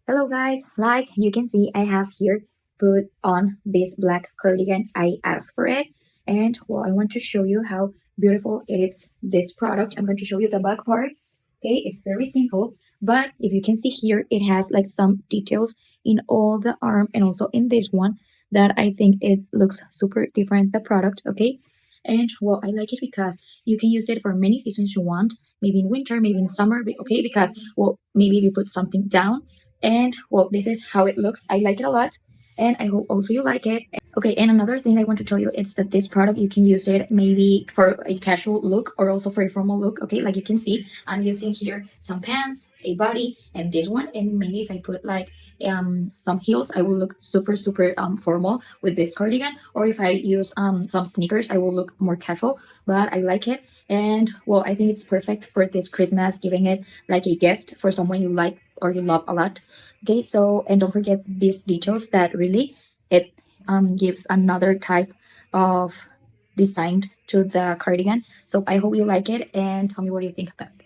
Hello guys, like you can see I have here put on this black cardigan. I asked for it, and well, I want to show you how beautiful it is, this product. I'm going to show you the back part. Okay, it's very simple, but if you can see here, it has like some details in all the arm and also in this one that I think it looks super different, the product. Okay, and well, I like it because you can use it for many seasons you want, maybe in winter, maybe in summer. Okay, because well, maybe you put something down, and well, this is how it looks. I like it a lot, and I hope also you like it. Okay, and another thing I want to tell you is that this product you can use it maybe for a casual look or also for a formal look. Okay, like you can see, I'm using here some pants, a body, and this one. And maybe if I put like some heels, I will look super formal with this cardigan. Or if I use some sneakers, I will look more casual. But I like it, and well, I think it's perfect for this Christmas, giving it like a gift for someone you like or you love a lot. Okay, so and don't forget these details that really it gives another type of design to the cardigan. So I hope you like it and tell me what you think about it.